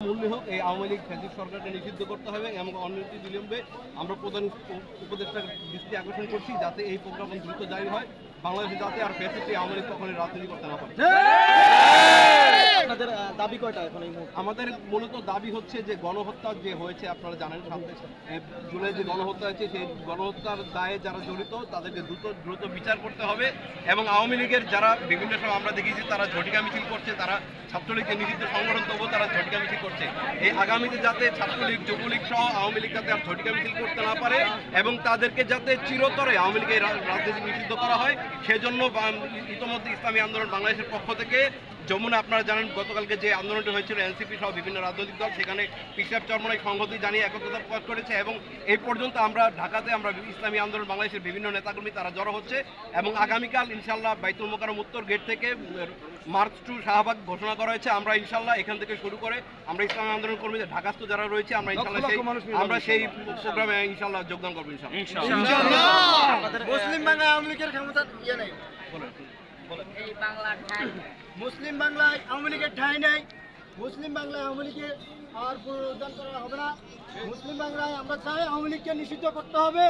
মূল্যে হোক এই আওয়ামী লীগ ফ্যাসিস্ট সরকারকে নিষিদ্ধ করতে হবে এবং অনতি বিলম্বে আমরা প্রধান উপদেষ্টার দৃষ্টি আকর্ষণ করছি যাতে এই প্রোগ্রাম দ্রুত জারি হয়, বাংলাদেশে যাতে আর ফ্যাসিস্ট আওয়ামী লীগ কখনো রাজনীতি করতে না পারে। আপনাদের দাবি কয়টা এখন এই মুহূর্তে? আমাদের মূলত দাবি হচ্ছে যে গণহত্যা যে হয়েছে, আপনারা জানেন 7 জুলাই যে গণহত্যা হয়েছে সেই গণহত্যার দায়ে যারা জড়িত তাদেরকে দ্রুত বিচার করতে হবে এবং আওয়ামী লীগের যারা বিভিন্ন সময় আমরা দেখেছি তারা ঝটিকা মিছিল করছে, তারা ছাত্রলীগের নিষিদ্ধ সংগঠন তবুও তারা ঝটিকা মিছিল করছে। এই আগামীতে যাতে ছাত্রলীগ, যুবলীগ সহ আওয়ামী লীগ যাতে আর ঝটিকা মিছিল করতে না পারে এবং তাদেরকে যাতে চিরতরে আওয়ামী লীগের রাজনীতি নিষিদ্ধ করা হয়, সেজন্য ইতোমধ্যে ইসলামী আন্দোলন বাংলাদেশের পক্ষ থেকে যমুনা, আপনারা জানেন গতকালকে যে আন্দোলনটি হয়েছিল এনসিপি সহ বিভিন্ন রাজনৈতিক দল, সেখানে পিসাব চরমনাই সংহতি জানিয়ে একত্রতা প্রকাশ করেছে এবং এই পর্যন্ত আমরা ঢাকাতে আমরা ইসলামী আন্দোলন বাংলাদেশের বিভিন্ন নেতাকর্মী তারা জড়ো হচ্ছে এবং আগামীকাল ইনশাল্লাহ বাইতুল মোকাররম উত্তর গেট থেকে মার্চ টু শাহবাগ ঘোষণা করা হয়েছে। আমরা ইনশাল্লাহ এখান থেকে শুরু করে আমরা ইসলামী আন্দোলন কর্মীদের ঢাকাস্থ যারা রয়েছে আমরা ইনশাল্লাহ সেই প্রোগ্রামে ইনশাল্লাহ যোগদান করবো ইনশাল্লাহ। মুসলিম বাংলা আওয়ামী লীগের ক্ষমতা নেই, এই বাংলার ঠাই মুসলিম বাংলায় আওয়ামী লীগের ঠাঁই নেই, মুসলিম বাংলায় আওয়ামী লীগের আর পুনরুদ্ধার করা হবে না। মুসলিম বাংলায় আমরা চাই আওয়ামী লীগকে নিষিদ্ধ করতে হবে।